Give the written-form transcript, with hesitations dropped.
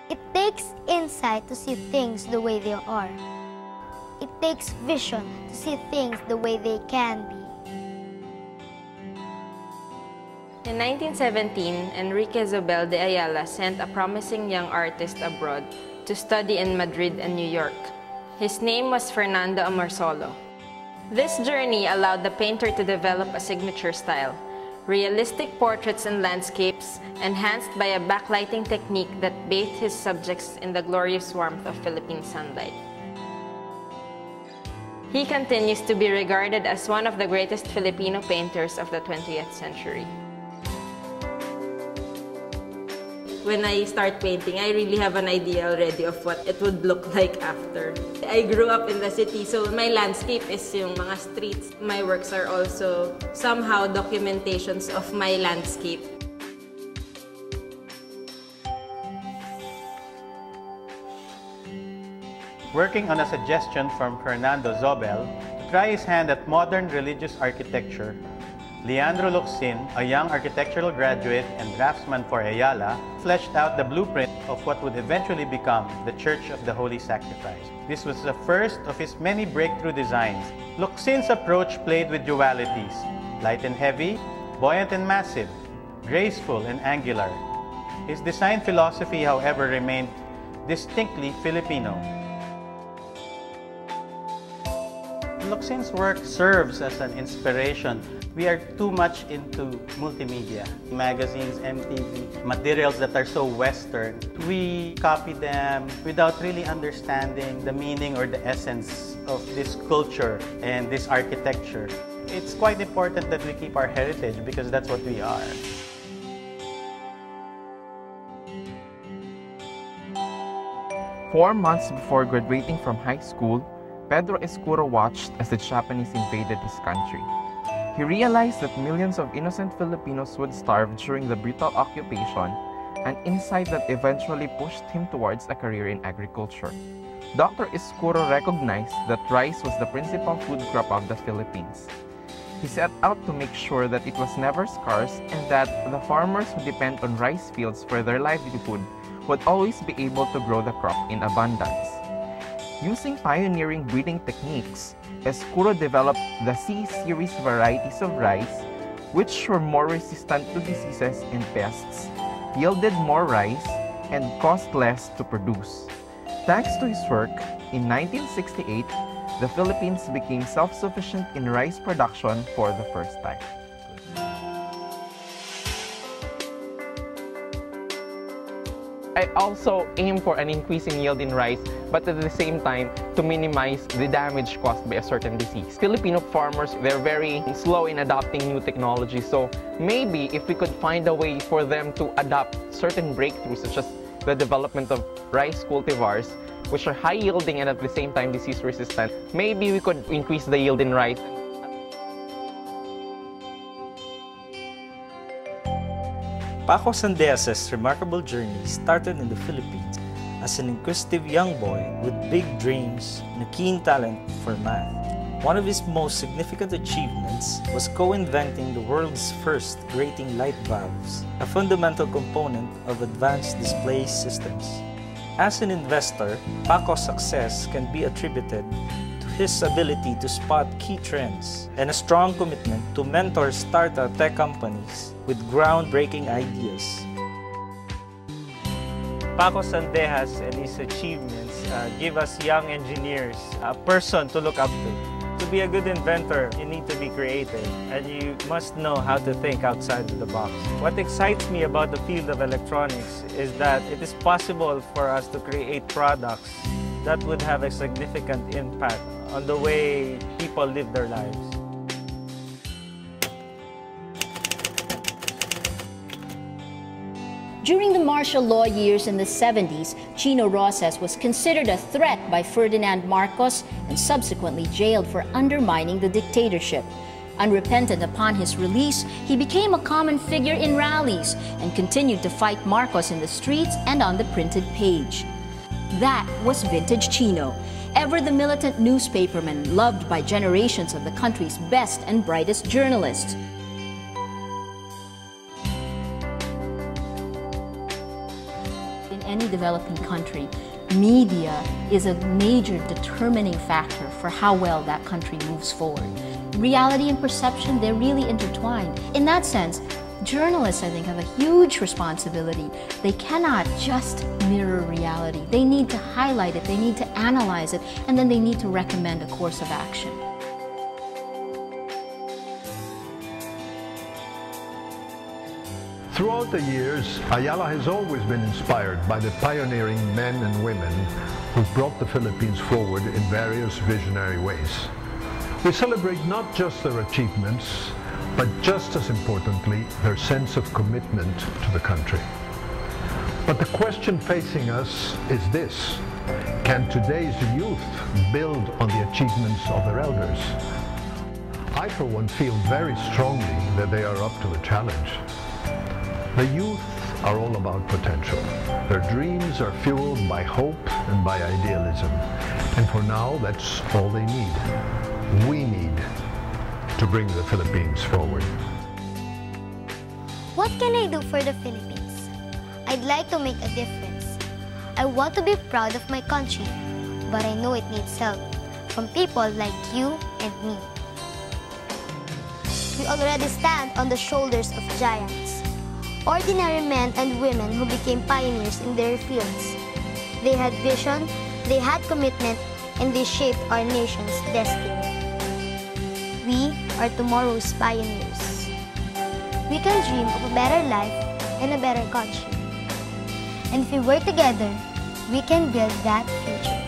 It takes insight to see things the way they are. It takes vision to see things the way they can be. In 1917, Enrique Zobel de Ayala sent a promising young artist abroad to study in Madrid and New York. His name was Fernando Amorsolo. This journey allowed the painter to develop a signature style, realistic portraits and landscapes, enhanced by a backlighting technique that bathed his subjects in the glorious warmth of Philippine sunlight. He continues to be regarded as one of the greatest Filipino painters of the 20th century. When I start painting, I really have an idea already of what it would look like after. I grew up in the city, so my landscape is yung mga streets. My works are also somehow documentations of my landscape. Working on a suggestion from Fernando Zobel to try his hand at modern religious architecture, Leandro Locsin, a young architectural graduate and draftsman for Ayala, fleshed out the blueprint of what would eventually become the Church of the Holy Sacrifice. This was the first of his many breakthrough designs. Locsin's approach played with dualities, light and heavy, buoyant and massive, graceful and angular. His design philosophy, however, remained distinctly Filipino. Locsin's work serves as an inspiration. We are too much into multimedia, magazines, MTV, materials that are so Western. We copy them without really understanding the meaning or the essence of this culture and this architecture. It's quite important that we keep our heritage because that's what we are. Four months before graduating from high school, Pedro Escuro watched as the Japanese invaded his country. He realized that millions of innocent Filipinos would starve during the brutal occupation, an insight that eventually pushed him towards a career in agriculture. Dr. Escuro recognized that rice was the principal food crop of the Philippines. He set out to make sure that it was never scarce and that the farmers who depend on rice fields for their livelihood would always be able to grow the crop in abundance. Using pioneering breeding techniques, Escuro developed the C-series varieties of rice, which were more resistant to diseases and pests, yielded more rice, and cost less to produce. Thanks to his work, in 1968, the Philippines became self-sufficient in rice production for the first time. I also aim for an increase in yield in rice, but at the same time, to minimize the damage caused by a certain disease. Filipino farmers, they're very slow in adopting new technology, so maybe if we could find a way for them to adopt certain breakthroughs, such as the development of rice cultivars, which are high yielding and at the same time disease resistant, maybe we could increase the yield in rice. Paco Sandeas's remarkable journey started in the Philippines as an inquisitive young boy with big dreams and a keen talent for math. One of his most significant achievements was co-inventing the world's first grating light valves, a fundamental component of advanced display systems. As an investor, Paco's success can be attributed to his ability to spot key trends and a strong commitment to mentor startup tech companies with groundbreaking ideas. Paco Sandeas and his achievements give us young engineers a person to look up to. To be a good inventor, you need to be creative and you must know how to think outside of the box. What excites me about the field of electronics is that it is possible for us to create products that would have a significant impact on the way people live their lives. During the martial law years in the 70s, Chino Rosas was considered a threat by Ferdinand Marcos and subsequently jailed for undermining the dictatorship. Unrepentant upon his release, he became a common figure in rallies and continued to fight Marcos in the streets and on the printed page. That was vintage Chino, ever the militant newspaperman loved by generations of the country's best and brightest journalists. In any developing country, media is a major determining factor for how well that country moves forward. Reality and perception, they're really intertwined. In that sense, journalists, I think, have a huge responsibility. They cannot just mirror reality. They need to highlight it, they need to analyze it, and then they need to recommend a course of action. Throughout the years, Ayala has always been inspired by the pioneering men and women who brought the Philippines forward in various visionary ways. We celebrate not just their achievements, but just as importantly, their sense of commitment to the country. But the question facing us is this: can today's youth build on the achievements of their elders? I, for one, feel very strongly that they are up to the challenge. The youth are all about potential. Their dreams are fueled by hope and by idealism. And for now, that's all they need. We need to bring the Philippines forward. What can I do for the Philippines? I'd like to make a difference. I want to be proud of my country, but I know it needs help from people like you and me. We already stand on the shoulders of giants. Ordinary men and women who became pioneers in their fields. They had vision, they had commitment, and they shaped our nation's destiny. We are tomorrow's pioneers. We can dream of a better life and a better country. And if we work together, we can build that future.